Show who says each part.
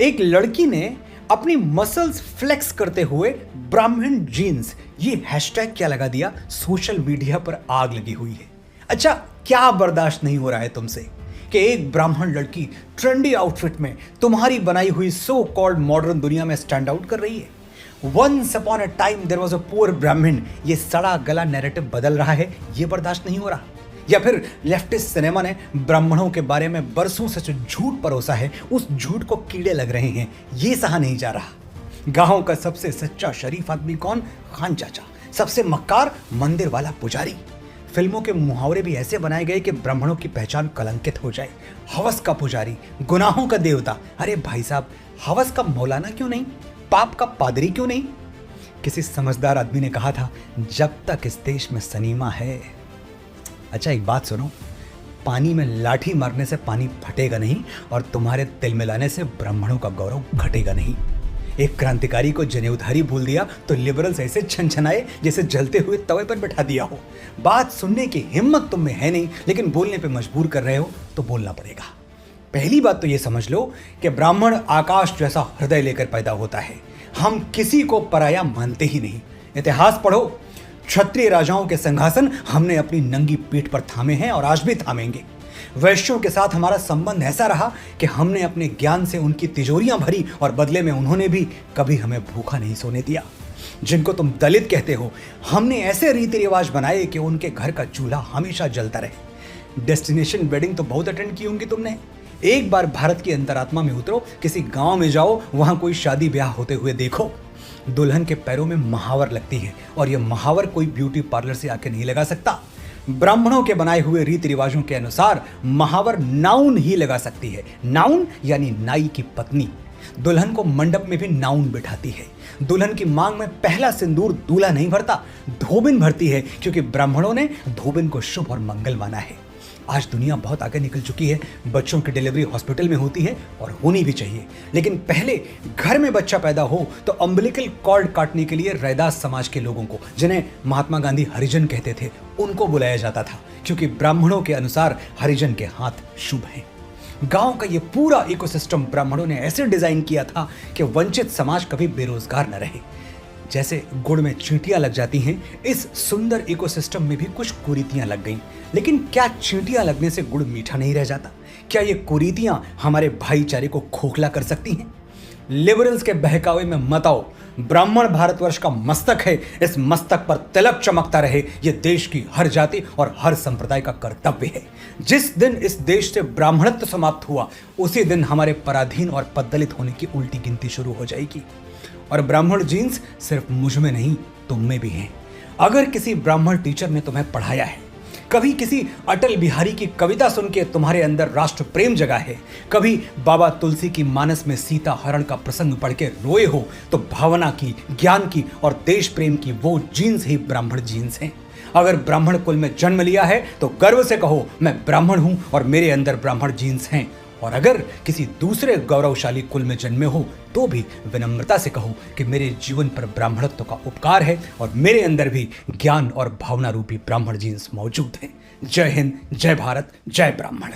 Speaker 1: एक लड़की ने अपनी मसल्स फ्लेक्स करते हुए ब्राह्मण जीन्स ये हैशटैग क्या लगा दिया, सोशल मीडिया पर आग लगी हुई है। अच्छा, क्या बर्दाश्त नहीं हो रहा है तुमसे कि एक ब्राह्मण लड़की ट्रेंडी आउटफिट में तुम्हारी बनाई हुई सो कॉल्ड मॉडर्न दुनिया में स्टैंड आउट कर रही है। Once upon a time there was a poor Brahmin, ये सड़ा गला नैरेटिव बदल रहा है, ये बर्दाश्त नहीं हो रहा। या फिर लेफ्टिस्ट सिनेमा ने ब्राह्मणों के बारे में बरसों से जो झूठ परोसा है, उस झूठ को कीड़े लग रहे हैं, ये सहा नहीं जा रहा। गांव का सबसे सच्चा शरीफ आदमी कौन? खान चाचा। सबसे मक्कार? मंदिर वाला पुजारी। फिल्मों के मुहावरे भी ऐसे बनाए गए कि ब्राह्मणों की पहचान कलंकित हो जाए। हवस का पुजारी, गुनाहों का देवता। अरे भाई साहब, हवस का मौलाना क्यों नहीं? पाप का पादरी क्यों नहीं? किसी समझदार आदमी ने कहा था, जब तक इस देश में सनीमा है। अच्छा, एक बात सुनो, पानी में लाठी मारने से पानी फटेगा नहीं और तुम्हारे तिल मिलाने से ब्राह्मणों का गौरव घटेगा नहीं। एक क्रांतिकारी को जनेऊधारी भूल दिया तो लिबरल्स ऐसे छनछनाए जैसे जलते हुए तवे पर बैठा दिया हो। बात सुनने की हिम्मत तुम में है नहीं, लेकिन बोलने पे मजबूर कर रहे हो तो बोलना पड़ेगा। पहली बात तो ये समझ लो कि ब्राह्मण आकाश जैसा हृदय लेकर पैदा होता है। हम किसी को पराया मानते ही नहीं। इतिहास पढ़ो, क्षत्रिय राजाओं के सिंहासन हमने अपनी नंगी पीठ पर थामे हैं और आज भी थामेंगे। वैश्यों के साथ हमारा संबंध ऐसा रहा कि हमने अपने ज्ञान से उनकी तिजोरियां भरी और बदले में उन्होंने भी कभी हमें भूखा नहीं सोने दिया। जिनको तुम दलित कहते हो, हमने ऐसे रीति रिवाज बनाए कि उनके घर का चूल्हा हमेशा जलता रहे। डेस्टिनेशन वेडिंग तो बहुत अटेंड की होंगी तुमने। एक बार भारत की अंतरात्मा में उतरो, किसी गांव में जाओ, वहां कोई शादी ब्याह होते हुए देखो, दुल्हन के पैरों में महावर लगती है और यह महावर कोई ब्यूटी पार्लर से आके नहीं लगा सकता। ब्राह्मणों के बनाए हुए रीति रिवाजों के अनुसार महावर नाउन ही लगा सकती है। नाउन यानी नाई की पत्नी। दुल्हन को मंडप में भी नाउन बिठाती है। दुल्हन की मांग में पहला सिंदूर दूल्हा नहीं भरता, धोबिन भरती है, क्योंकि ब्राह्मणों ने धोबिन को शुभ और मंगल माना है। आज दुनिया बहुत आगे निकल चुकी है। बच्चों की डिलीवरी हॉस्पिटल में होती है और होनी भी चाहिए, लेकिन पहले घर में बच्चा पैदा हो तो अम्बिलिकल कॉर्ड काटने के लिए रैदास समाज के लोगों को, जिन्हें महात्मा गांधी हरिजन कहते थे, उनको बुलाया जाता था, क्योंकि ब्राह्मणों के अनुसार हरिजन के हाथ शुभ हैं। गांव का ये पूरा इकोसिस्टम ब्राह्मणों ने ऐसे डिजाइन किया था कि वंचित समाज कभी बेरोजगार न रहे। जैसे गुड़ में चींटियां लग जाती हैं, इस सुंदर इकोसिस्टम में भी कुछ कुरीतियां लग गईं। लेकिन क्या चींटियां लगने से गुड़ मीठा नहीं रह जाता? क्या ये कुरीतियां हमारे भाईचारे को खोखला कर सकती हैं? लिबरल्स के बहकावे में मत आओ। ब्राह्मण भारतवर्ष का मस्तक है, इस मस्तक पर तिलक चमकता रहे, ये देश की हर जाति और हर संप्रदाय का कर्तव्य है। जिस दिन इस देश से ब्राह्मणत्व समाप्त हुआ, उसी दिन हमारे पराधीन और पददलित होने की उल्टी गिनती शुरू हो जाएगी। और ब्राह्मण जीन्स सिर्फ मुझ में नहीं, तुम में भी हैं। अगर किसी ब्राह्मण टीचर ने तुम्हें पढ़ाया है, कभी किसी अटल बिहारी की कविता सुन के तुम्हारे अंदर राष्ट्र प्रेम जगा है, कभी बाबा तुलसी की मानस में सीता हरण का प्रसंग पढ़ के रोए हो, तो भावना की, ज्ञान की और देश प्रेम की वो जीन्स ही ब्राह्मण जीन्स हैं। अगर ब्राह्मण कुल में जन्म लिया है तो गर्व से कहो, मैं ब्राह्मण हूं और मेरे अंदर ब्राह्मण जीन्स हैं। और अगर किसी दूसरे गौरवशाली कुल में जन्मे हो तो भी विनम्रता से कहो कि मेरे जीवन पर ब्राह्मणत्व का उपकार है और मेरे अंदर भी ज्ञान और भावना रूपी ब्राह्मण जीन्स मौजूद हैं। जय हिंद, जय भारत, जय ब्राह्मण।